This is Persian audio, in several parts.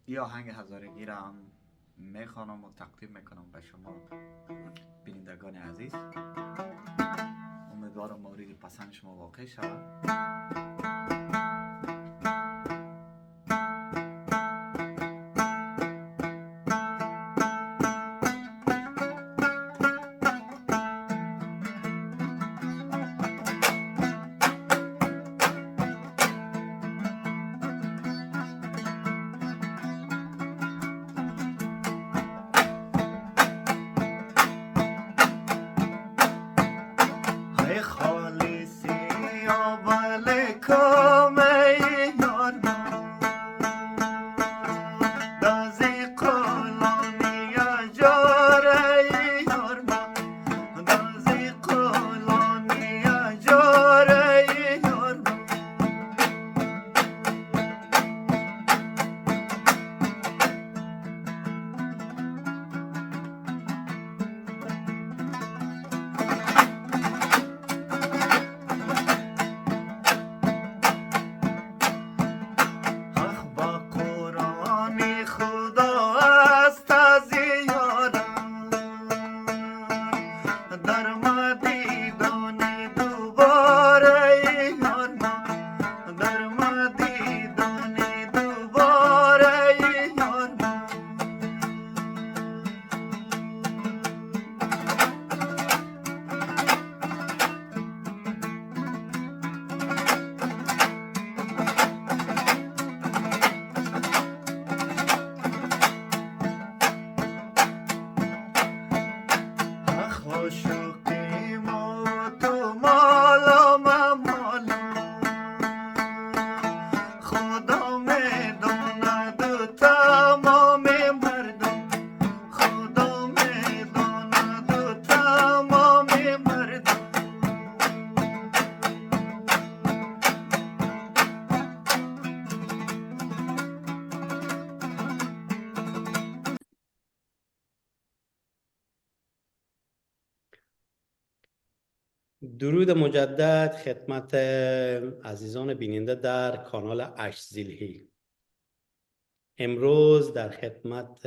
یه آهنگ هزارگی را هم میخوانم و تقدیم میکنم به شما بینندگان عزیز. امیدوارم مورد پسند شما واقع شود. ای خالصی اول کام یار دازی قلانی جاره یار دازی قلانی جاره یار اخ با قرآن خدا است از یارم در مدیدان دوباره یارم در مدیدان دوباره یارم اخ عاشقیم و تو مالام مالام خدا میداند و تمام مردم خدا میداند و تمام مردم درود مجدد خدمت عزیزان بیننده در کانال اشزیلهی. امروز در خدمت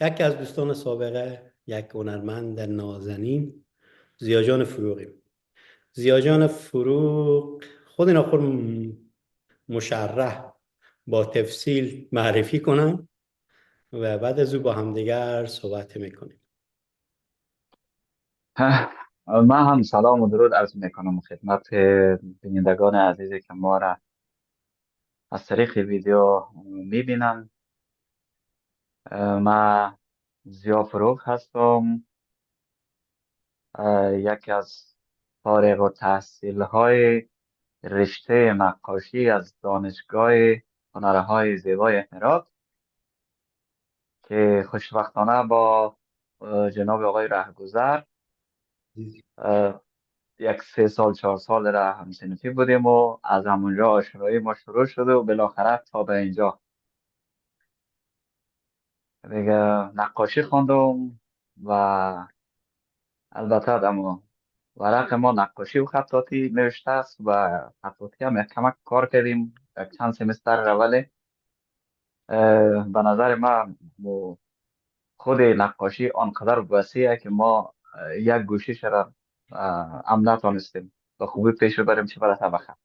یکی از دوستان سابقه، یک هنرمند نازنین، زیاجان فروغیم. زیاجان فروغ خود اینا خود مشرح با تفصیل معرفی کنم و بعد از او با همدیگر صحبت میکنیم. من هم سلام و درود عرض میکنم خدمت بینندگان عزیزی که ما را از طریق ویدیو میبینم. من زیا فروغ هستم، یکی از فارغ التحصیل های رشته نقاشی از دانشگاه هنرهای زیبای هرات که خوشبختانه با جناب آقای رهگذر یک 3 سال 4 سال را همصنفی بودیم و از همونجا آشنایی ما شروع شده و بالاخره تا به اینجا دیگه نقاشی خواندم و البته دم ورق ما نقاشی و خطاطی نوشته است و خطاطی هم یک کمک کار کردیم یک چند سمستر اوله. به نظر من خود نقاشی آنقدر وسیعه که ما یک گوشیش را هم نتونستیم به خوبی پیش ببریم، چه برسه به خط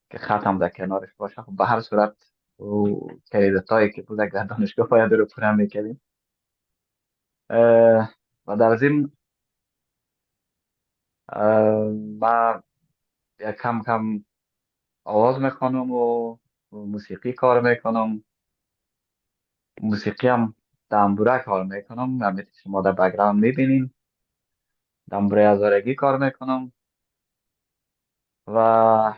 که خط هم در کنارش باشه. خب به هر صورت و کریدت هایی که بودک در دانشگاه باید رو پورم میکردیم و در ضمن من یک کم کم آواز میخوانم و موسیقی کار میکنم. موسیقی هم دنبوره کار میکنم، همین که شما در بگراند میبینین دنبوره هزارگی کار میکنم. و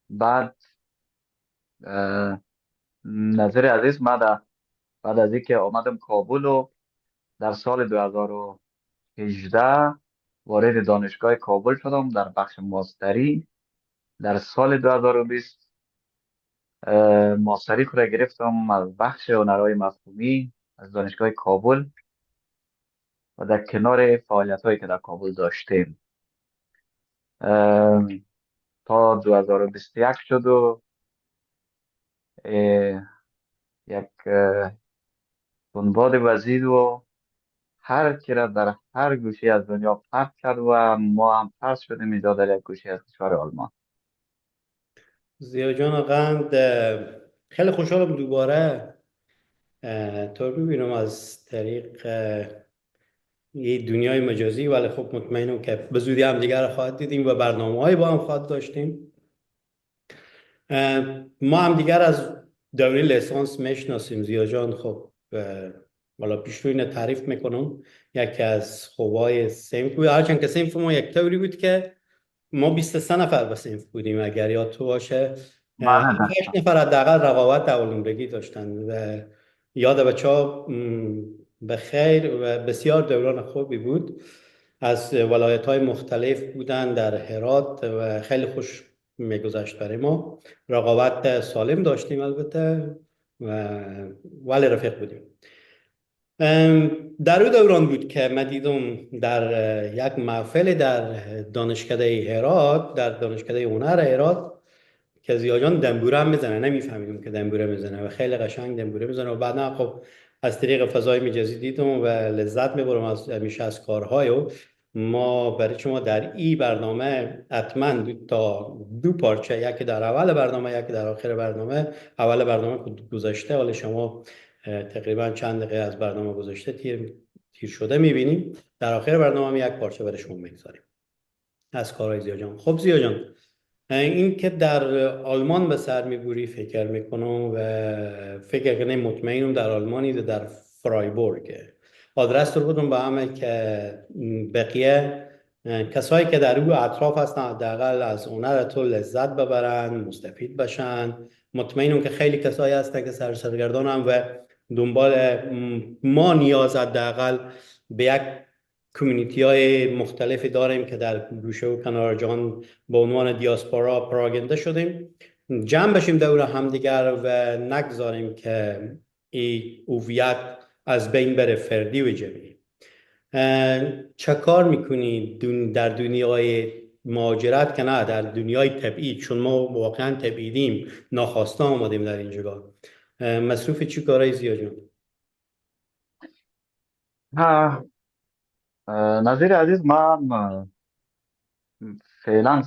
بعد نظر عزیز من بعد از اینکه آمدم کابل و در سال 2018 وارد دانشگاه کابل شدم در بخش ماستری. در سال 2020 ماستری خود را گرفتم از بخش هنرهای مفهومی از دانشگاه کابل و در کنار فعالیت هایی که در کابل داشتیم تا 2021 شد و اه، یک بنباد وزید و هر کی را در هر گوشه از دنیا پخش کرد و ما هم پخش شدیم اینجا در یک گوشه از کشور آلمان. زیا جان قند، خیلی خوشحالم دوباره تو رو ببینم از طریق یه دنیای مجازی، ولی خب مطمئنم که به زودی هم دیگر رو خواهد دیدیم و برنامه‌های با هم خواهد داشتیم. ما هم دیگر از دوره لیسانس میشناسیم زیا جان. خب والا پیش رو اینه تعریف میکنم. یکی از خوبای سنف بود، هرچند که سنف ما یک طوری بود که ما 23 نفر به صنف بودیم اگر یاد تو باشه. بله. 8 نفر حداقل رقابت در المپیکی داشتن و یاد بچه ها به خیر و بسیار دوران خوبی بود. از ولایت های مختلف بودن در هرات و خیلی خوش میگذشت برای ما. رقابت سالم داشتیم البته ولی رفیق بودیم. در او دوران بود که من دیدم در یک محفل در دانشکده هرات، در دانشکده هنر هرات، که زیا جان دنبوره هم میزنه. نمیفهمیدم که دنبوره میزنه و خیلی قشنگ دنبوره میزنه و بعدا خب از طریق فضای مجازی دیدم و لذت میبرم از همیشه از کارهای او. ما برای شما در این برنامه حتما دو پارچه، یکی در اول برنامه یکی در آخر برنامه. اول برنامه گذاشته ولی شما تقریبا چند دقیقه از برنامه گذاشته تیر شده میبینیم. در آخر برنامه یک پارچه برای شما میگذاریم از کارهای زیا جان. خب زیا جان، این که در آلمان به سر میبری فکر میکنم و فکر کنم مطمئنم در آلمانی در فرایبورگ. آدرس رو بدم به همه که بقیه کسایی که در او اطراف هستن حداقل از هنر تو لذت ببرن، مستفید بشن. مطمئنم که خیلی کسایی هستن که سرگردان هم و دنبال ما نیاز حداقل به یک کمیونیتی های مختلفی داریم که در گوشه و کنار جهان به عنوان دیاسپورا پراگنده شدیم. جمع بشیم دور همدیگر و نگذاریم که این هویت از بین بره، فردی و جمعی. چه کار میکنی در دنیای مهاجرت که نه در دنیای تبعید؟ چون ما واقعا تبعیدیم، ناخواسته آمدیم در اینجا. مصروف چی کارهای زیا جان؟ ها، نظیر عزیز، من فعلا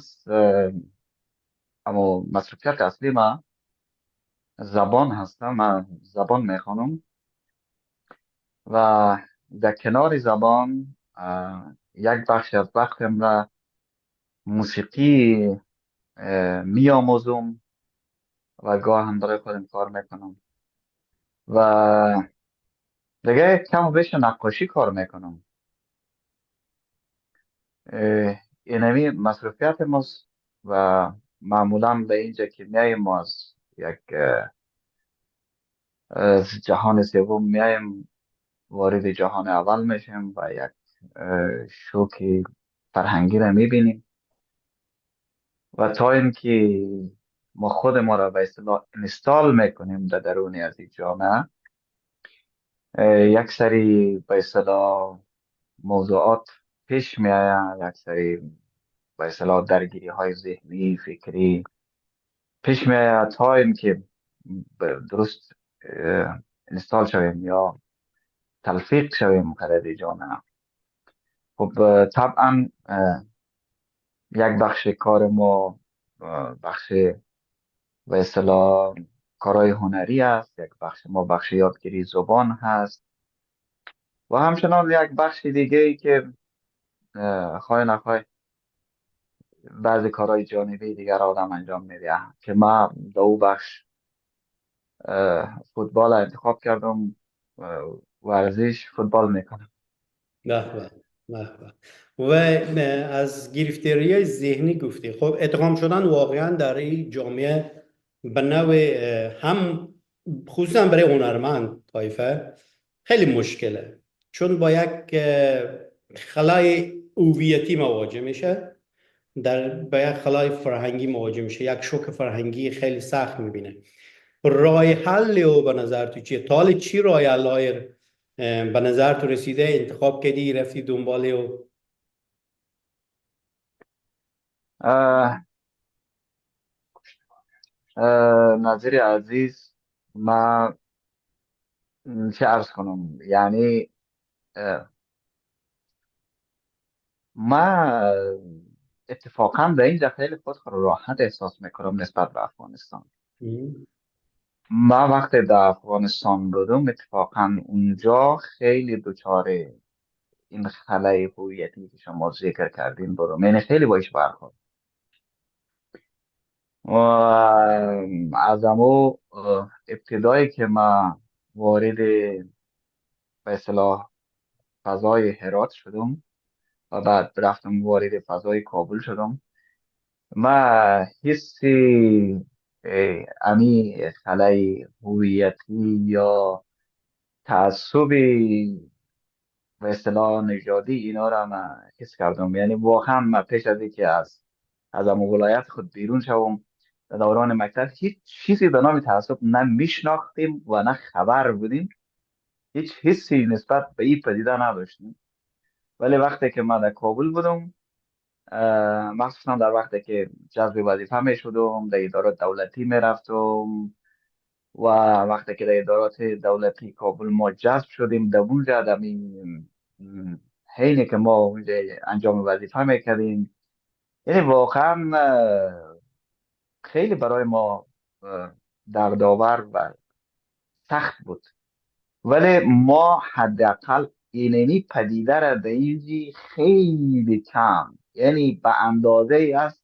اما مصروفیت اصلی ما زبان هستم. من زبان میخوانم و در کنار زبان یک بخش از وقتم را موسیقی میآموزم و گاه هم برای خودم کار میکنم و دیگه کم و بیش نقاشی کار میکنم. اینمی مصروفیت ماست و معمولا به اینجا که میاییم ما از یک از جهان سوم میایم وارد جهان اول میشیم و یک شوک فرهنگی را میبینیم و تا اینکه ما خود ما را به اصطلاح اینستال میکنیم در درون از این جامعه، یک سری به اصطلاح موضوعات پیش می آید، یک سری به اصطلاح درگیری های ذهنی فکری پیش می آید تا اینکه درست اینستال شویم یا تلفیق شویم در جامعه. خب طبعا یک بخش کار ما بخش به اصطلاح کارهای هنری است، یک بخش ما بخش یادگیری زبان هست و همچنان یک بخش دیگه ای که خواهی نخواهی بعضی کارهای جانبی دیگر آدم انجام میده که من در او بخش فوتبال انتخاب کردم. ورزش فوتبال میکنم. به به به به. و از گرفتاری ذهنی گفتی. خب ادغام شدن واقعا در این جامعه به نوع هم خصوصا برای هنرمند طایفه خیلی مشکله، چون با یک خلای هویتی مواجه میشه، با یک خلای فرهنگی مواجه میشه، یک شوک فرهنگی خیلی سخت میبینه. راه حل او به نظر تو چیه؟ تا حالا چی راه حل به نظر تو رسیده انتخاب کردی رفتی دنبال او؟ اه، نظیر عزیز، ما چه عرض کنم، یعنی ما اتفاقا به اینجا خیلی خود راحت احساس میکنم نسبت به افغانستان. ما وقتی در افغانستان بودم اتفاقا اونجا خیلی دچار این خلای هویتی که شما ذکر کردین بودم، یعنی خیلی باش برخورد. و از امو ابتدایی که ما وارد به اصطلاح فضای هرات شدم و بعد رفتم وارد فضای کابل شدم، ما حسی امی خلای هویتی یا تعصبی به اصطلاح نژادی اینا را من حس کردم. یعنی واقعا من پیش از اینکه از اما ولایت خود بیرون شوم، در دوران مکتب هیچ چیزی به نام تعصب نه میشناختیم و نه خبر بودیم، هیچ حسی نسبت به این پدیده نداشتیم. ولی وقتی که من در کابل بودم، مخصوصا در وقتی که جذب وظیفه می شدم، در ادارات دولتی می رفتم و وقتی که در ادارات دولتی کابل ما جذب شدیم، در اونجا در حینی که ما اونجا انجام وظیفه میکردیم، یعنی واقعا خیلی برای ما دردآور و سخت بود. ولی ما حداقل اینمی پدیده را در اینجی خیلی کم، یعنی به اندازه است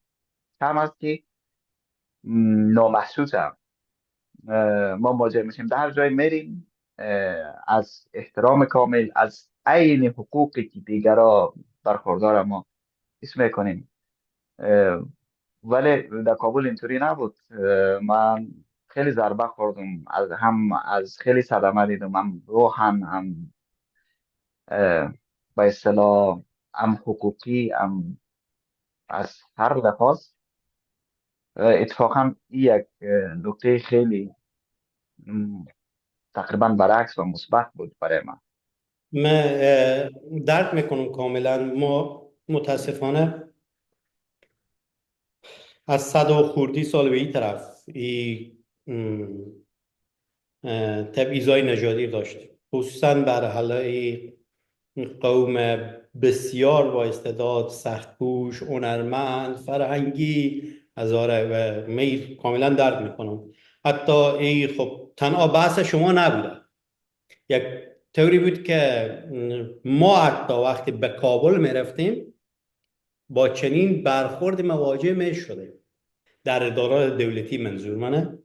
کم است که نامحسوس هم ما مواجه میشیم. در هر جای میریم از احترام کامل، از عین حقوقی که دیگرا برخوردار ما حس میکنیم. ولی در کابل اینطوری نبود. من خیلی ضربه خوردم، از خیلی صدمه دیدم، هم روحاً، هم به اصطلاح هم حقوقی، هم از هر لحاظ. اتفاقا این یک نکته خیلی تقریبا برعکس و مثبت بود برای من. من درک میکنم کاملا. ما متاسفانه از 100 و خوردی سال به این طرف تبعیضای نژادی داشتیم، خصوصا بر علیه قوم بسیار با استعداد، سخت‌کوش، هنرمند، فرهنگی، هزاره و می کاملا درک میکنم. حتی این خب تنها بحث شما نبوده، یک طوری بود که ما حتی وقتی به کابل می رفتیم با چنین برخورد مواجه می شدیم در ادارات دولتی. منظور منه،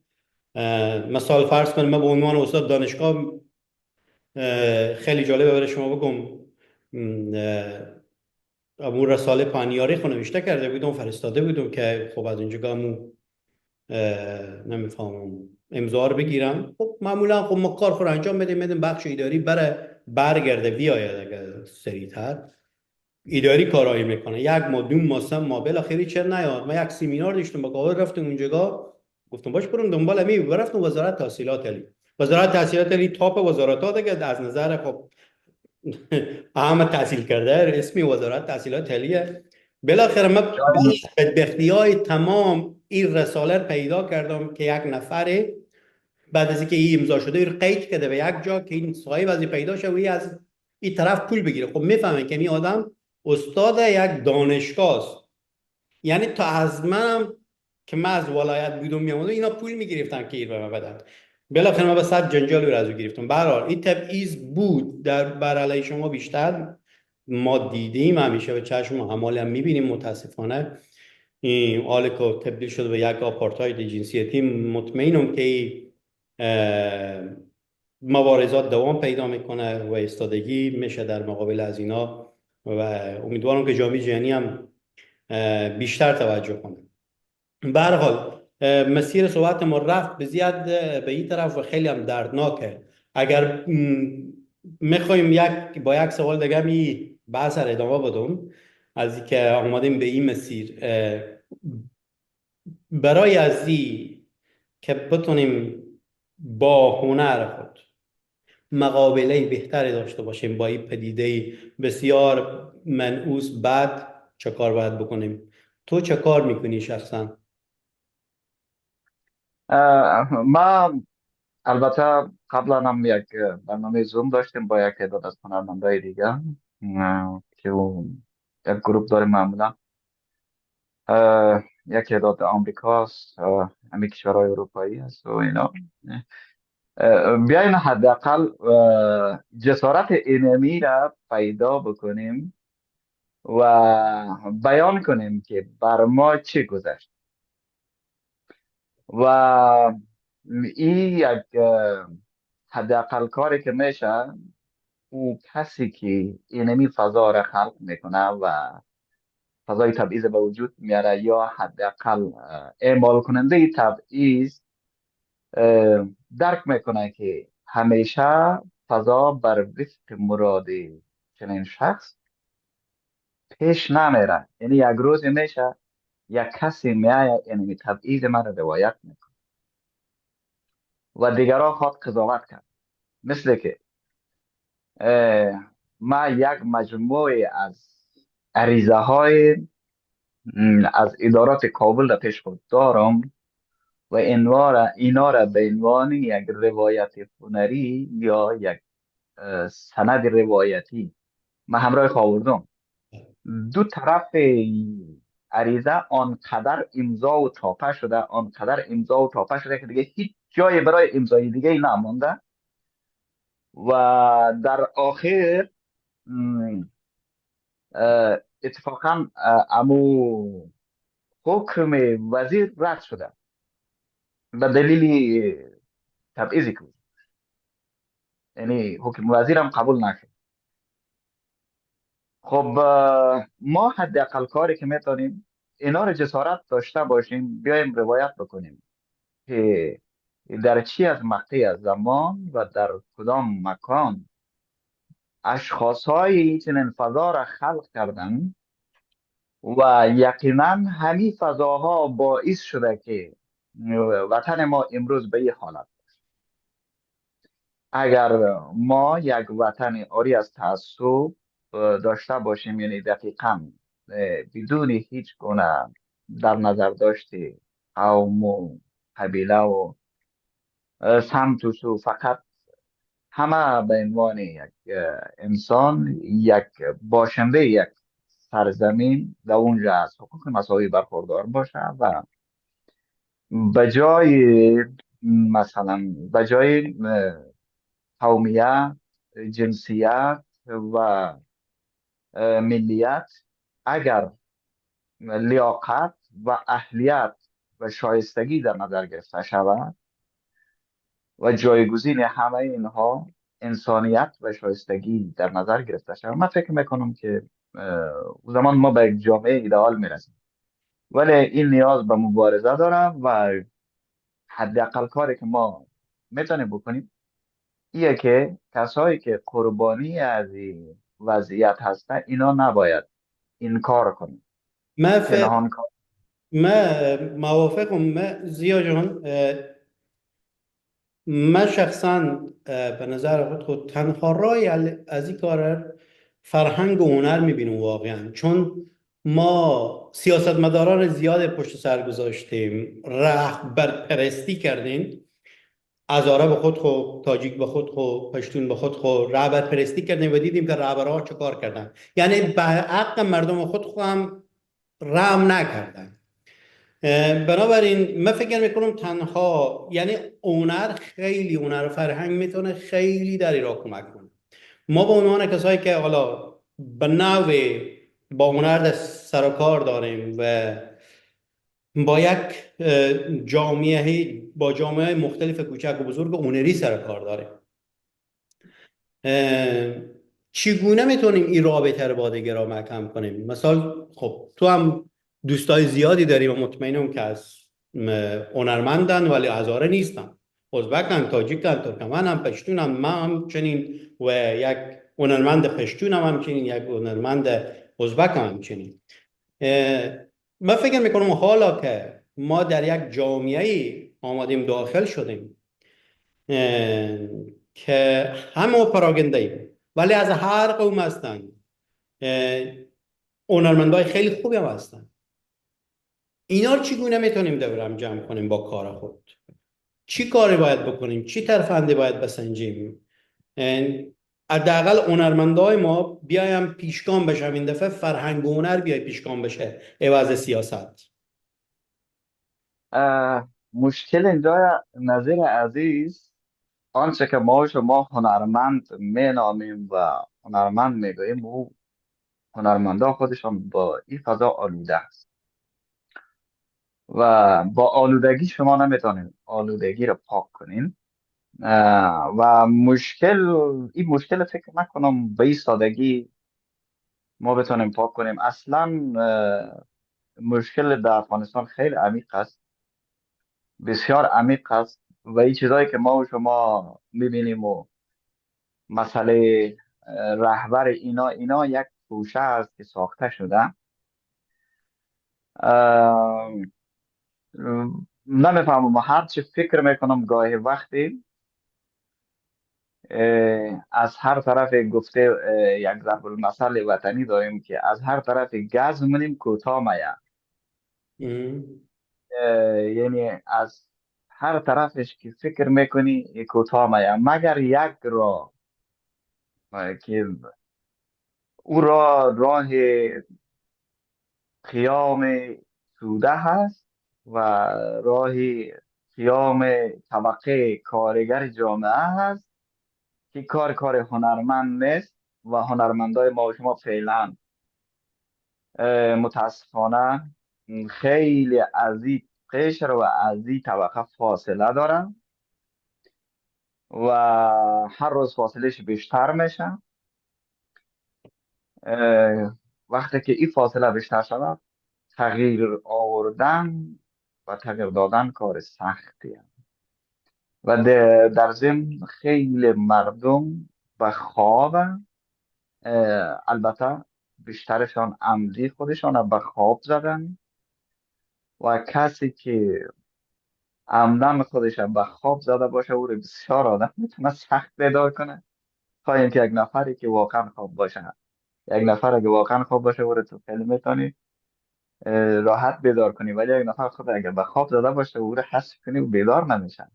مثال فرض کنیم من به عنوان استاد دانشگاه خیلی جالبه برای شما بگم، امور رساله پانیاری خو نوشته کرده بودم، فرستاده بودم که خب از اونجا امو نمیفهمم امضا رو بگیرم. خب معمولا خب ما کار خود انجام میدیم بخش اداری برگرده بیاید اگر سریعتر. اداری کارایی میکنه، یک ماه 2 ماه 3 ماه بالاخره چرا نیاد. ما یک سمینار داشتم با کاوه، رفتم اونجا، گفتم باش برم دنبال می رفتم وزارت تحصیلات علی. وزارت تحصیلات علی تاپ وزارت ها دیگه از نظر خب اهم تحصیل کرده اسمی وزارت تحصیلات علیه. بالاخره من بدبختی های تمام این رساله پیدا کردم که یک نفر بعد از اینکه این امضا شده رو قید کرده به یک جا که این صاحب از پیدا شه و از این طرف پول بگیره. خب میفهمه که این آدم استاد یک دانشگاه است، یعنی تا از منم که من از ولایت بودم میامدم اینا پول میگرفتن که این به من بدن. بالاخره من به 100 جنجال رو از او گرفتم. به هر حال این تبعیض بود بر علیه شما بیشتر ما دیدیم، همیشه به چشم همال هم میبینیم. متاسفانه این حال که تبدیل شده به یک آپارتاید جنسیتی، مطمئنم که مبارزات دوام پیدا میکنه و ایستادگی میشه در مقابل از اینا و امیدوارم که جامعه جهانی هم بیشتر توجه کنه. به هر حال مسیر صحبت ما رفت به زیاد به این طرف و خیلی هم دردناکه. اگر میخوایم با یک سوال دیگه می بحث را ادامه بدم، از اینکه آمدیم به این مسیر برای از این که بتونیم با هنر خود مقابله بهتری داشته باشیم با این پدیده بسیار منعوس بد، چه کار باید بکنیم؟ تو چه کار میکنی شخصا؟ چه عرض کنم، من واقعا در این زمینه خیلی متاسفم. من واقعا در این زمینه خیلی متاسفم. من واقعا در این زمینه خیلی متاسفم. من واقعا در این زمینه خیلی متاسفم. من واقعا در این زمینه خیلی متاسفم. ما البته قبلا هم یک برنامه زوم داشتیم با یک تعداد از هنرمندای دیگه، که یک گروه داریم معمولا. یک تعداد آمریکاست، همه کشورهای اروپایی هست و اینا. بیاین حداقل جسارت اینمی را پیدا بکنیم و بیان کنیم که بر ما چه گذشت. و این یک حداقل کاری که میشه، او کسی که اینمی فضا را خلق میکنه و فضای تبعیض به وجود میاره، یا حداقل اعمال کننده تبعیض، درک میکنه که همیشه فضا بر وفق مراد چنین شخص پیش نمیره. یعنی یک روز میشه یک کسی میایه اینمی تبعیض من رو روایت میکنه و دیگران خواد قضاوت کرد. مثل که ما یک مجموعه از عریضه های از ادارات کابل را پیش خود دارم و اینا را به عنوان یک روایت هنری یا یک سند روایتی من همراه آوردم. دو طرف عریضه آنقدر امضا و چاپه شده، آنقدر امضا و چاپه شده که دیگه هیچ جای برای امضای دیگه نمانده. و در آخر اتفاقا امو حکم وزیر رد شده به دلیل تبعیضی که بود. یعنی حکم وزیر هم قبول نشد. خب ما حداقل کاری که میتونیم اینا رو جسارت داشته باشیم، بیایم روایت بکنیم که در چی از مقطعی از زمان و در کدام مکان اشخاصهای چنین فضا را خلق کردن و یقینا همین فضاها باعث شده که وطن ما امروز به این حالت. اگر ما یک وطن عاری از تعصب داشته باشیم، یعنی دقیقا بدون هیچ گونه در نظر داشته قوم و قبیله و سمت و سو، فقط همه به عنوان یک انسان، یک باشنده یک سرزمین در اونجا از حقوق مساوی برخوردار باشه و به جای مثلا به جای قومیت، جنسیت و ملیت، اگر لیاقت و اهلیت و شایستگی در نظر گرفته شود و جایگزین همه اینها انسانیت و شایستگی در نظر گرفته شود، من فکر میکنم که او زمان ما به یک جامعه ایدئال میرسیم. ولی این نیاز به مبارزه داره و حداقل کاری که ما میتونیم بکنیم ایه که کسایی که قربانی از این وضعیت هستن اینا نباید این کار کنن، من ف... پنهان کار. من موافقم. زیا جان، من شخصا به نظر خود تنها رای از این کار فرهنگ و هنر میبینم واقعا. چون ما سیاستمداران زیاد پشت سر گذاشتیم، رهبر پرستی کردیم، هزاره به خود خو، تاجیک به خود خو، پشتون به خود خو رهبر پرستی کردیم و دیدیم که رهبرها چه کار کردن. یعنی به حق مردم خود خو هم رحم نکردن. بنابراین من فکر میکنم تنها، یعنی هنر، خیلی هنر و فرهنگ میتونه خیلی در ایران کمک کنه. ما به عنوان کسایی که حالا به نوع با هنر دست سر و کار داریم و با یک جامعه مختلف کوچک و بزرگ هنری سر و کار داریم، چگونه میتونیم این رابطه رو با دیگرها محکم کنیم؟ مثلا خب تو هم دوستای زیادی داری و مطمئنم که از هنرمندن ولی هزاره نیستن، ازبکن، تاجیکن، ترکمن هم، پشتون هم، من هم چنین و یک هنرمند پشتون هم همچنین، یک هنرمند ازبک هم همچنین. من فکر میکنم حالا که ما در یک جامعه آمدیم داخل شدیم که همه پراگنده ایم ولی از هر قوم هستن، هنرمندای خیلی خوبی هم هستن، اینا رو چگونه میتونیم دورم جمع کنیم با کار خود؟ چی کاری باید بکنیم، چی ترفندی باید بسنجیم. یعنی حداقل هنرمندای ما بیایم پیشگام بشم، این دفعه فرهنگ و هنر بیای پیشگام بشه عوض سیاست. مشکل اینجا نظیر عزیز، آنچه که ما و شما هنرمند مینامیم و هنرمند میگوییم، او هنرمندا خودشان با این فضا آلوده است و با آلودگی شما نمیتونید آلودگی رو پاک کنین. و این مشکل فکر نکنم به این سادگی ما بتونیم پاک کنیم. اصلا مشکل در افغانستان خیلی عمیق است، بسیار عمیق است و این چیزایی که ما و شما میبینیم و مسئله رهبر اینا یک توشه است که ساخته شده. اه، نمیفهمم، هر چی فکر میکنم گاهی وقتی از هر طرف گفته، یک ضرب المثل وطنی داریم که از هر طرف گز منیم کوتاه میا. یعنی از هر طرفش که فکر میکنی کوتاه میا، مگر یک راه که او راه قیام توده هست و راه قیام طبقه کارگر جامعه هست که کار هنرمند نیست و هنرمندای ما و شما فعلا متاسفانه خیلی از این قشر و از این طبقه فاصله دارن و هر روز فاصلهش بیشتر میشه. وقتی که این فاصله بیشتر شود، تغییر آوردن و تغییر دادن کار سختیه و در ضمن خیلی مردم به خواب، البته بیشترشان عمدی خودشان به خواب زدن و کسی که عمدن خودش به خواب زده باشه او رو بسیار آدم میتونه سخت بیدار کنه، تا اینکه یک نفری که واقعا خواب باشه، یک نفر که واقعا خواب باشه او رو تو خیلی میتونی راحت بیدار کنی، ولی یک نفر خود اگر به خواب زده باشه او رو حس کنی و بیدار نمیشه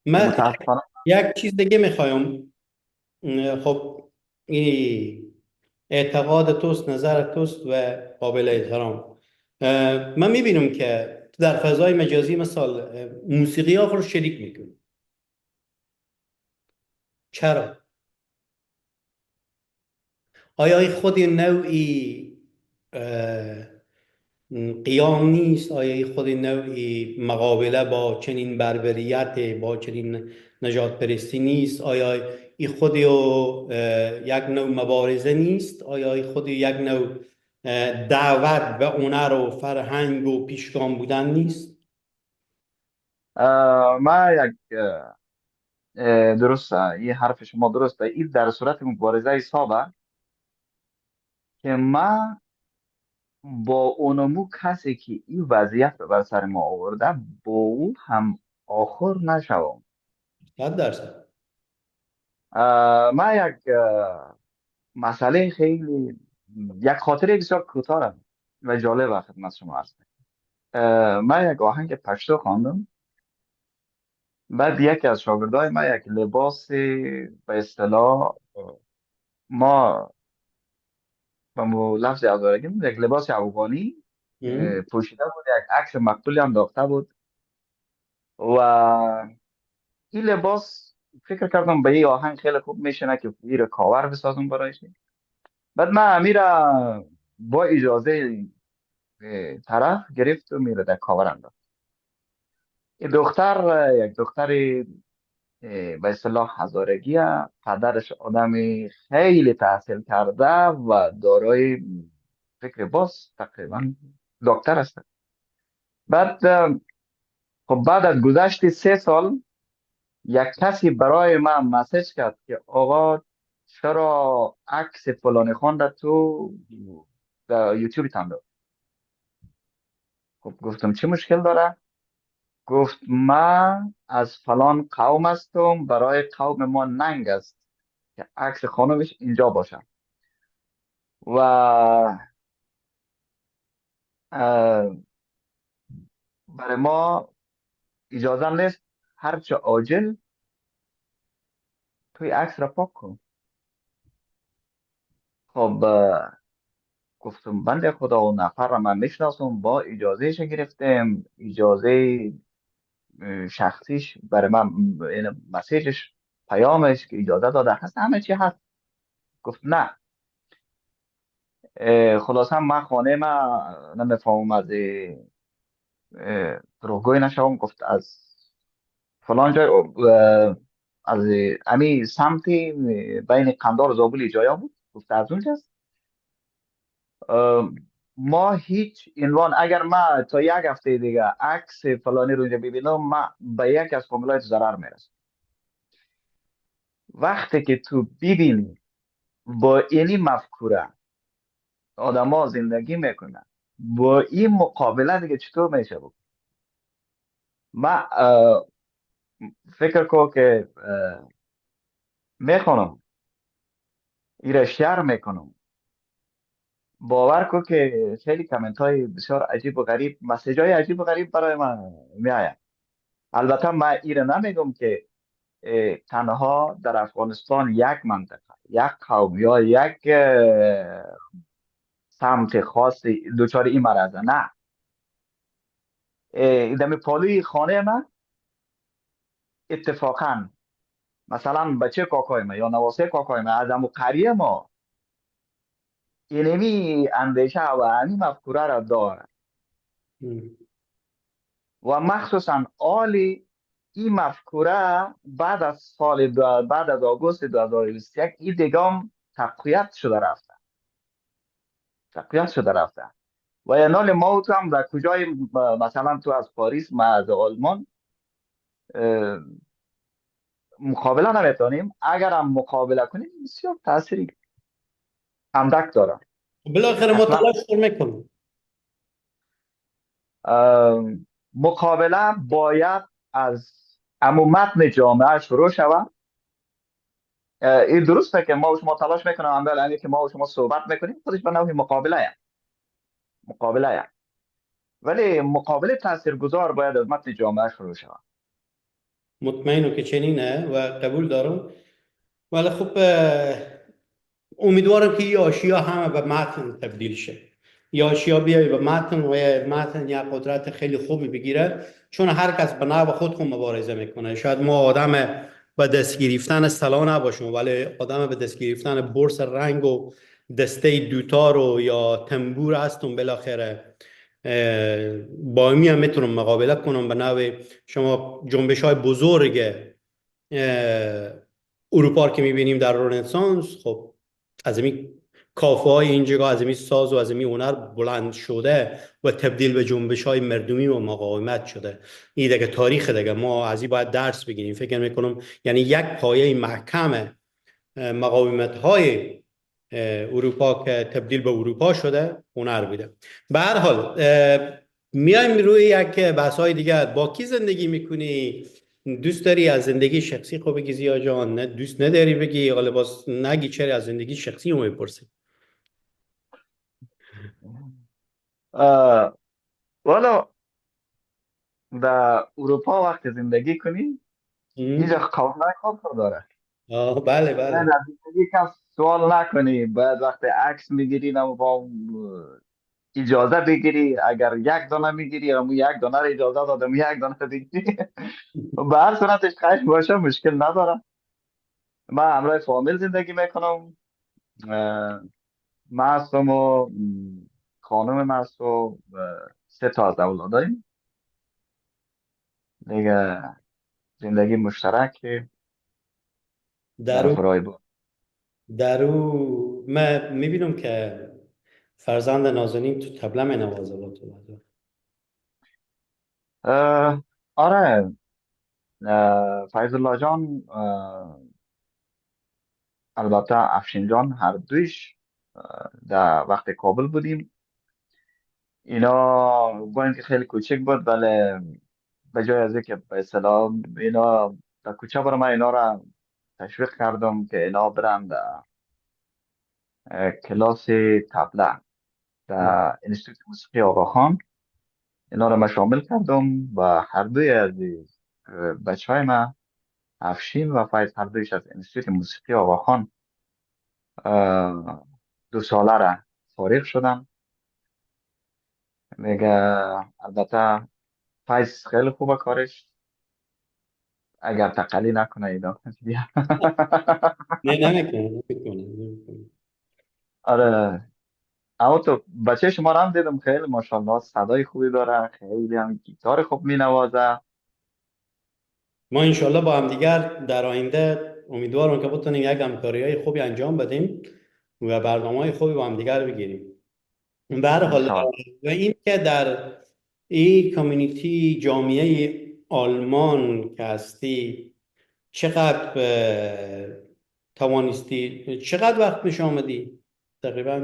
که من متاسفانه. یک چیز دیگه میخوایم. خب این اعتقاد توست، نظر توست و قابل احترام. من میبینم که در فضای مجازی مثال موسیقی ها رو شریک میکنی. چرا؟ آیا این خود نوعی قیام نیست؟ آیا این خود نوعی مقابله با چنین بربریت، با چنین نجات پرستی نیست؟ آیا این خود یک نوع مبارزه نیست؟ آیا این خود یک نوع دعوت به هنر و فرهنگ و پیشگام بودن نیست؟ ما یک درسته، این حرف شما درسته. این در صورت مبارزه حسابه که ما با اونمو کسی که این وضعیت رو بر سر ما آورده با او هم آخر نشوم. 100%. ما یک مسئله خیلی، یک خاطره بسیار کوتاه و جالب خدمت شما هست. من یک آهنگ پشتو خواندم، بعد یکی از شاگردای ما یک لباس به اصطلاح، ما با لفظ ازارگی یک لباس افغانی پوشیده بود، یک عکس مقتولی هم داخته بود و این لباس فکر کردم به این آهنگ خیلی خوب میشنه که این کاور بسازم برایش. بعد من امیرا با اجازه طرف گرفت و میره در کاور انداخت. این دختر یک دختر به اصطلاح هزارگی، پدرش آدمی خیلی تحصیل کرده و دارای فکر باز تقریبا دکتر است. بعد خب بعد از گذشت 3 سال یک کسی برای من مسیج کرد که آقا چرا عکس فلانی خان را تو در یوتیوب تان داد؟ خب گفتم چه مشکل داره؟ گفت من از فلان قوم هستم، برای قوم ما ننگ است که عکس خانمش اینجا باشه و برای ما اجازه نیست هرچه عاجل توی عکس را پاک کن. خب گفتم بنده خدا و نفر را من میشناسم، با اجازهش گرفتم، اجازه شخصیش برای من، این مسیجش، پیامش که اجازه داده هست، همه چی هست. گفت نه. خلاصا من خانه ما نمیفهمم از دروغگوی نشوم. گفت از فلان جای از امی سمتی بین قندار و زابل جایا بود. گفت از اونجاست. اه، ما هیچ عنوان، اگر ما تا یک هفته دیگه عکس فلانی رو اینجا ببینم، ما به یک از فامیلایت ضرر میرسه. وقتی که تو ببینی با اینی مفکوره آدما زندگی میکنن، با این مقابله دیگه چطور میشه بود؟ من فکر کنم که میخونم ایره شعر میکنم، باور کن که خیلی کامنت های بسیار عجیب و غریب، مسیج های عجیب و غریب برای من میآید. البته من ایره نمیگم که تنها در افغانستان یک منطقه، یک قوم یا یک سمت خاص دچار این مرض، نه. دم پالوی خانه من اتفاقا مثلا بچه کاکای ما یا نواسه کاکای ما از امو قریه ما اینمی اندیشه و این مفکوره را داره و مخصوصا آلی این مفکوره بعد از آگوست 2021 این دیگام تقویت شده رفته. و یا نال ما تو هم در کجای، مثلا تو از پاریس، ما از آلمان مقابله نمیتونیم. اگر هم مقابله کنیم بسیار تاثیری اندک داره. بالاخره ما اصلا تلاش میکنیم. مقابله باید از امو متن جامعه شروع شود. این درسته که ما و شما تلاش میکنیم، اما که ما و شما صحبت میکنیم خودش به نوعی مقابله ولی مقابله تاثیرگذار باید از متن جامعه شروع شود. مطمئنم که چنینه و قبول دارم. ولی خب امیدوارم که این آشیا همه به متن تبدیل شه. یا آشیا بیایی به متن و متن یک قدرت خیلی خوبی بگیره، چون هر کس به نوع خود خود مبارزه میکنه. شاید ما آدم به دست گرفتن سلا نباشیم، ولی آدم به دست گرفتن برس رنگ و دسته دوتار و یا تنبور هستم. بالاخره با می هم میتونم مقابله کنم. به نوع شما جنبش های بزرگ اروپا که میبینیم در رنسانس، خب از این کافه های اینجا از این ساز و از این هنر بلند شده و تبدیل به جنبش های مردمی و مقاومت شده. این دیگه تاریخ دیگه، ما از این باید درس بگیریم. فکر میکنم یعنی یک پایه محکم مقاومت های اروپا که تبدیل به اروپا شده هنر بوده. به هر حال میایم روی یک بحث های دیگه. با کی زندگی میکنی؟ دوست داری از زندگی شخصی خب بگی زیا جان؟ نه دوست نداری بگی؟ حالا باز نگی چرا از زندگی شخصی رو میپرسی؟ والا در اروپا وقت زندگی کنی اینجا قوانین خوب داره. بله باید بله. از زندگی کس سوال نکنی، باید وقت عکس میگیری با اجازه بگیری. اگر یک دانه میگیری اما یک دانه رو اجازه دادم یک دانه رو بگیری به هر صورتش خشم باشه مشکل نداره. من همراه فامیل زندگی میکنم. من هستم و خانم من هست و سه تا از اولاد داریم دیگه. زندگی مشترک در درو فرای بود. من میبینم که فرزند نازنین تو تبله می نوازه با تو. آره. فیض الله جان، البته افشین جان، هر دویش در وقت کابل بودیم. اینا با اینکه خیلی کوچک بود ولی به جای از اینکه به اصطلاح اینا در کوچه برم، اینا را تشویق کردم که اینا برن در کلاس تبله در انستیتوت موسیقی آقاخان. اینا را من شامل کردم و هر دوی از بچه های من افشین و فایز هر دویش از انستیتوت موسیقی آواخان 2 ساله را فارغ شدن دیگه. البته فایز خیلی خوبه کارش، اگر تقلی نکنه اینا بیا. نه نمیکنه. آره. اما تو بچه شما رو هم دیدم، خیلی ماشاءالله صدای خوبی داره، خیلی هم گیتار خوب می نوازه. ما انشالله با هم دیگر در آینده امیدوارم که بتونیم یک همکاری های خوبی انجام بدیم و برنامه های خوبی با هم دیگر بگیریم. به هر حال انشالله. و این که در این کامیونیتی جامعه آلمان که هستی چقدر توانستی، چقدر وقت پیش آمدی؟ تقریبا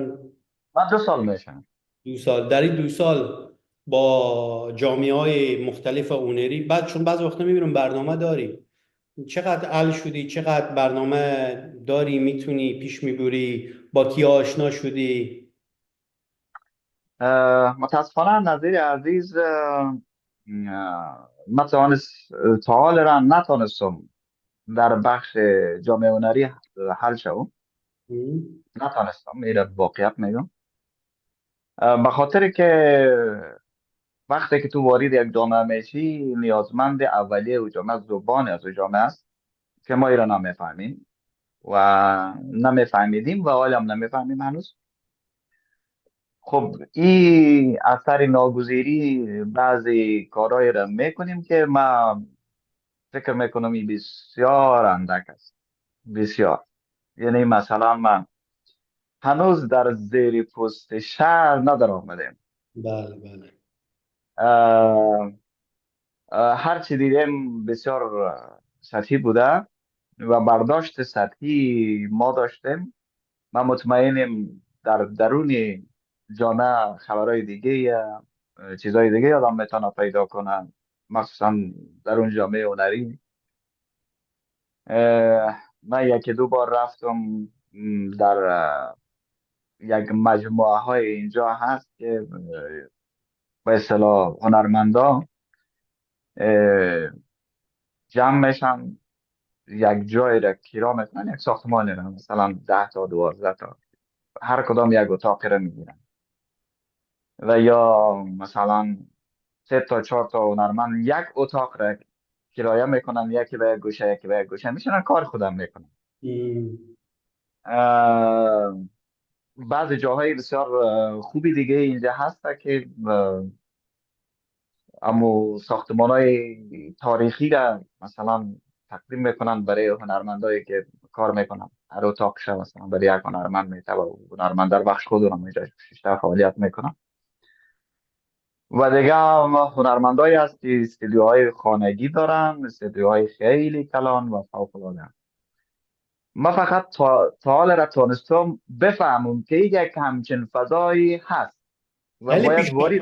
من 2 سال میشم. 2 سال. در این 2 سال با جامعه های مختلف اونری بعد، چون بعض وقتا میبینم برنامه داری، چقدر حل شدی؟ چقدر برنامه داری میتونی پیش میبری؟ با کی آشنا شدی؟ متاسفانه نظیر عزیز، من تا حال را نتانستم در بخش جامعه هنری حل شوم. نتانستم، میره واقعیت میگم. به خاطر که وقتی که تو وارد یک جامعه میشی، نیازمند اولیه و جامعه زبان از او جامعه است که ما ایران نمیفهمیم و نمیفهمیدیم و حالا هم نمیفهمیم هنوز. خب این اثر ناگزیری بعضی کارهای را میکنیم که ما فکر میکنم این بسیار اندک است، بسیار. یعنی مثلا من هنوز در زیر پست شهر ندار آمدیم. بله بله. هر چی دیدیم بسیار سطحی بوده و برداشت سطحی ما داشتیم. من مطمئنم در درون جامعه خبرهای دیگه یا چیزهای دیگه آدم میتونه پیدا کنه، مخصوصا در اون جامعه هنری. من 1-2 بار رفتم در یک مجموعه های اینجا هست که به اصطلاح هنرمندا جمع میشن، یک جای را کرا میکنن، یک ساختمانی را مثلا 10 تا 12 تا، هر کدام یک اتاق را میگیرن و یا مثلا 3 تا 4 تا هنرمند یک اتاق را کرایه میکنن، یکی به یک گوشه یکی به یک گوشه میشنن کار خودم میکنن. بعض جاهای بسیار خوبی دیگه اینجا هست که اما ساختمان های تاریخی را مثلا تقدیم میکنن برای هنرمندایی که کار میکنن. هر اتاق شب مثلا برای یک هنرمند میتونه و هنرمند در بخش خود اونم اینجا بیشتر فعالیت میکنن. و دیگه هنرمندایی هست که استودیوهای خانگی دارن، استودیوهای خیلی کلان و فوق العاده. من فقط تا حال را تونستم بفهمم که یک همچین فضایی هست و خیلی باید وارد.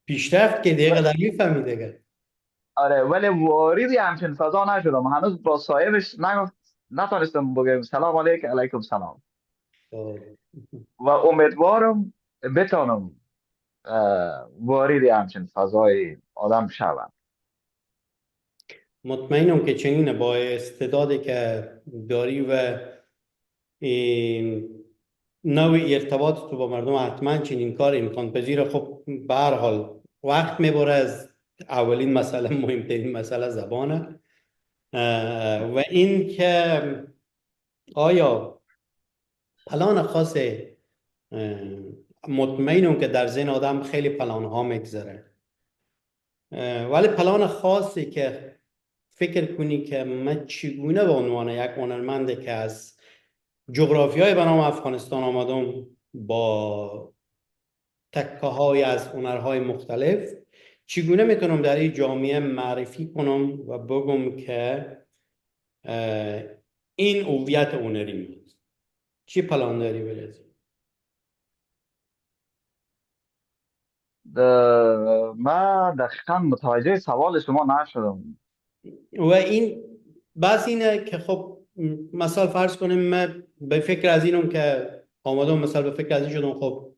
پیشرفت که دقیقه در میفهمی دیگه. آره، ولی واردی همچین فضا نشدم هنوز. با صاحبش نتونستم بگم سلام علیکم، علیکم سلام. و امیدوارم بتونم وارد همچین فضای آدم شوم. مطمئنم که چنینه، با استعدادی که داری و این نوع ارتباط تو با مردم حتما چنین کار امکان پذیره. خب به هر حال وقت میبره. از اولین مسئله، مهمترین مسئله زبانه. و این که آیا پلان خاص، مطمئنم که در ذهن آدم خیلی پلان ها میگذره، ولی پلان خاصی که فکر کنی که من چگونه به عنوان یک هنرمند که از جغرافیای به نام افغانستان آمدم با تکه های از هنرهای مختلف، چگونه میتونم در این جامعه معرفی کنم و بگم که این هویت هنری من. چی پلان داری برازی؟ من دقیقا متوجه سوال شما نشدم. و این بس اینه که خب مثلا فرض کنیم من به فکر از اینم که آمدم، مثلا به فکر از این شدم خب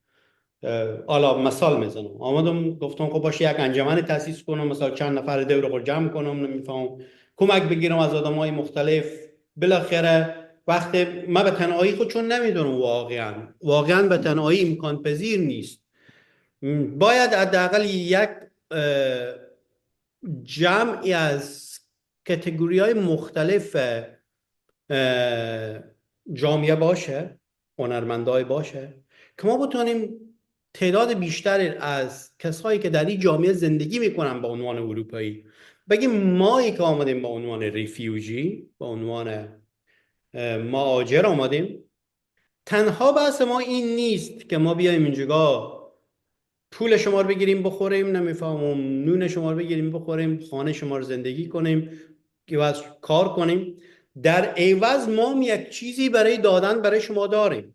حالا مثال میزنم، آمدم گفتم خب باشه یک انجمن تاسیس کنم، مثلا چند نفر دور خود جمع کنم، نمیفهم کمک بگیرم از آدمای مختلف. بالاخره وقتی من به تنهایی خود چون نمیدونم، واقعا به تنهایی امکان پذیر نیست. باید حداقل یک جمعی از کتگوری های مختلف جامعه باشه، هنرمندای باشه، که ما بتونیم تعداد بیشتری از کسایی که در این جامعه زندگی میکنن به عنوان اروپایی بگیم مایی که آمدیم به عنوان ریفیوجی، به عنوان مهاجر آمدیم. تنها بحث ما این نیست که ما بیایم اینجا پول شما رو بگیریم بخوریم، نمیفهمم نون شما رو بگیریم بخوریم، خانه شما رو زندگی کنیم، عوض کار کنیم. در عوض ما یک چیزی برای دادن برای شما داریم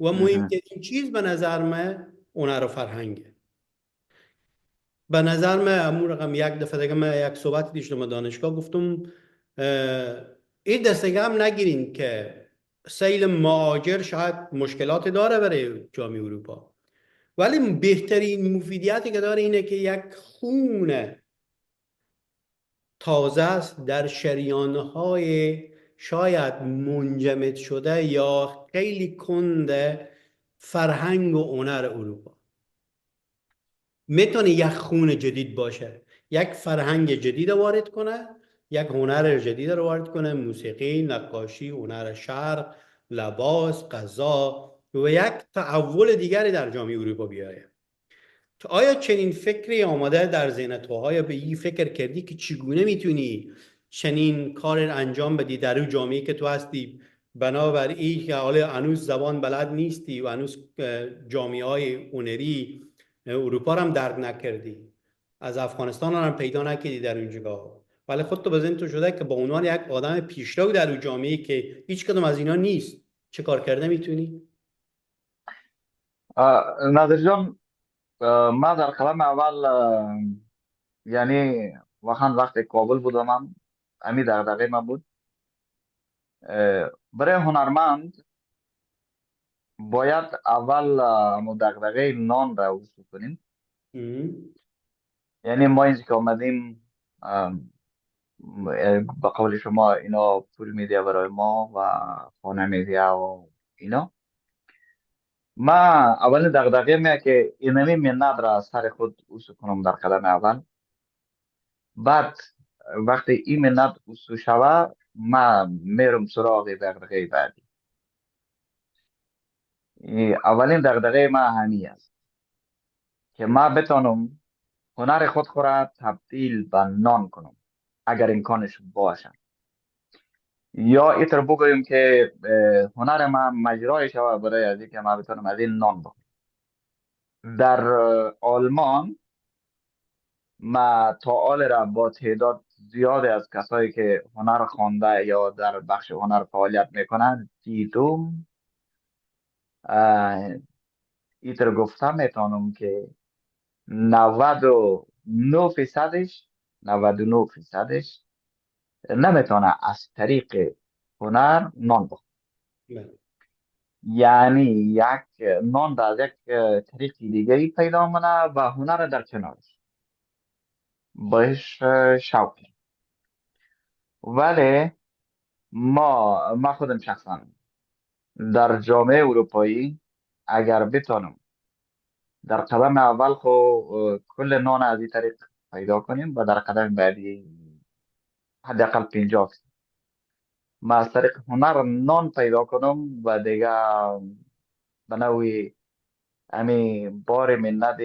و مهمترین چیز به نظر من هنر و فرهنگه. به نظر من امور رقم یک دفعه دیگه من یک صحبت دیشتم دانشگاه گفتم این دستگاه هم نگیرین که سیل مهاجر شاید مشکلات داره برای جامعه اروپا، ولی بهترین مفیدیتی که داره اینه که یک خون تازه است در شریانهای شاید منجمد شده یا خیلی کنده فرهنگ و هنر اروپا. میتونه یک خون جدید باشه، یک فرهنگ جدید وارد کنه، یک هنر جدید رو وارد کنه، موسیقی، نقاشی، هنر شرق، لباس، غذا و یک تحول دیگری در جامعه اروپا بیاره. تو آیا چنین فکری آماده در ذهن تو؟ آیا به این فکر کردی که چگونه میتونی چنین کار انجام بدی در اون جامعه که تو هستی، بنابراین که حالا هنوز زبان بلد نیستی و هنوز جامعه های هنری اروپا هم درک نکردی، از افغانستان هم پیدا نکردی در اونجا، ولی خودت به ذهن تو شده که با عنوان یک آدم پیشرو در اون جامعه که هیچ کدوم از اینا نیست، چه کار کرده میتونی؟ نادر جان، ما در کلام اول یعنی وقتی کابل بودم امی دغدغه من بود. برای هنرمند باید اول دغدغه نان را وصول کنیم. یعنی ما اینجا که آمدیم به قول شما اینا پول میده برای ما و خانه میده و اینا. ما اول دغدغه میه که اینمی منت را از سر خود وصول کنم در قدم اول. بعد وقتی این منت وصول شوه ما میرم سراغ دغدغه بعدی. اولین دغدغه ما همی است که ما بتانم هنر خود را تبدیل به نان کنم اگر امکانش باشه، یا ایتر بگویم که هنر ما مجرای شوه برای از اینکه ما بتانم از این نان بخورم. در آلمان ما تعال را با تعداد زیاد از کسایی که هنر خوانده یا در بخش هنر فعالیت میکنند دیدم. ایتر گفتم میتونم که 99% نمیتونه از طریق هنر نان بخوره. یعنی یک نان در یک طریق دیگه پیدا منه و هنر در کنارش بهش شوق. ولی ما خودم شخصا در جامعه اروپایی اگر بتانم در قدم اول کل نان از این طریق پیدا کنیم و در قدم بعدی حداقل 50 ما از طریق هنر نان پیدا کنم و دیگه به نوعی امی بار منت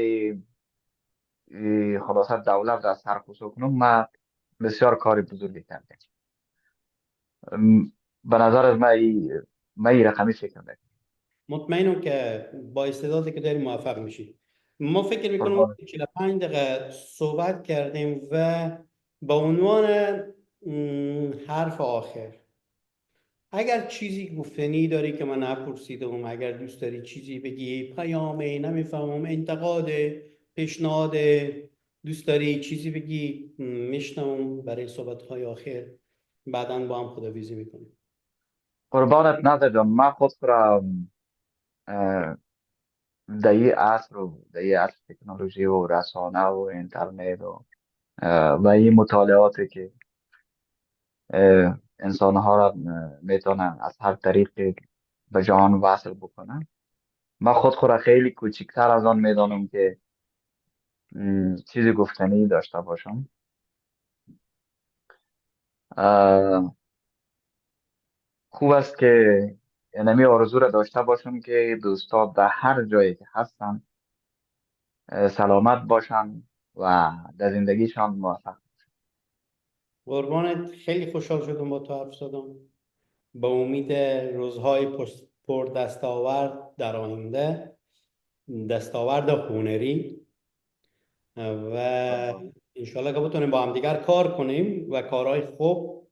خلاصت دولت را سرخوش کنم، ما بسیار کار بزرگی کردیم. به نظر از ما این رقمی فکر میکنم. مطمئنم که با استعدادی که داری موفق میشی. ما فکر میکنم 45 دقیقه صحبت کردیم و با عنوان حرف آخر اگر چیزی گفتنی داری که من نپرسیدم، اگر دوست داری چیزی بگی، پیامی، نمیفهمم، انتقاد، پیشنهاد، دوست داری چیزی بگی، میشنم برای صحبت‌های آخر، بعداً با هم خداحافظی میکنیم. قربانت ندارم. ما خود را در این عصر تکنولوژی و رسانه و اینترنت و این مطالعاتی که انسان ها را میتونن از هر طریق به جهان وصل بکنن. من خود را خیلی کوچکتر از آن میدانم که چیزی گفتنی داشته باشم. خوب است که اینمی آرزو را داشته باشم که دوستا در هر جایی که هستن سلامت باشن و در زندگیشان موفق. قربانت، خیلی خوشحال شدم با تو حرف زدم. به امید روزهای پر دستاورد در آینده، دستاورد هنری، و انشالله که بتونیم با هم دیگر کار کنیم و کارهای خوب،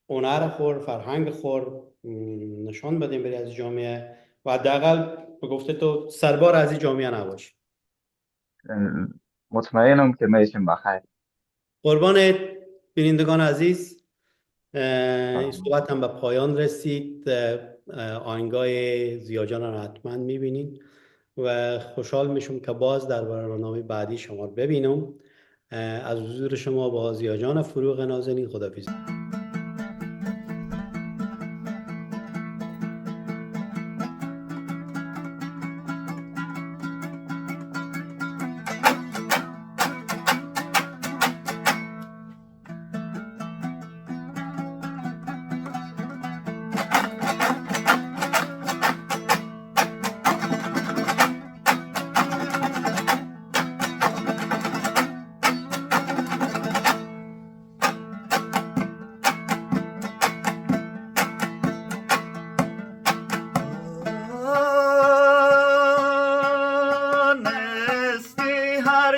هنر خور، فرهنگ خور نشان بدیم برای از جامعه و حداقل به گفته تو سربار از این جامعه نباشیم. مطمئنم که میشیم بخیر. قربان بینندگان عزیز، این صحبت هم به پایان رسید. آهنگای زیاجان را حتما میبینید و خوشحال میشم که باز در برنامه بعدی شما رو ببینم. از حضور شما با زیاجان فروغ نازنین خداحافظ.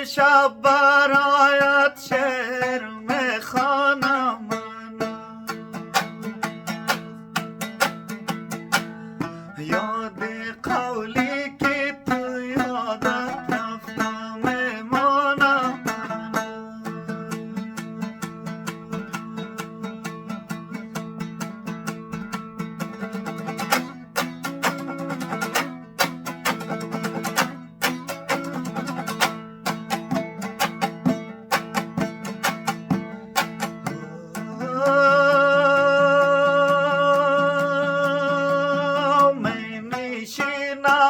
شب برایت شعر میخوانم، یاد قولی که تو یادت رفتم میمانم.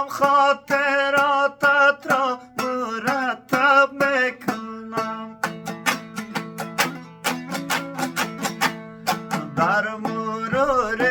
خاطراتت را مرتب میکنم، در مرور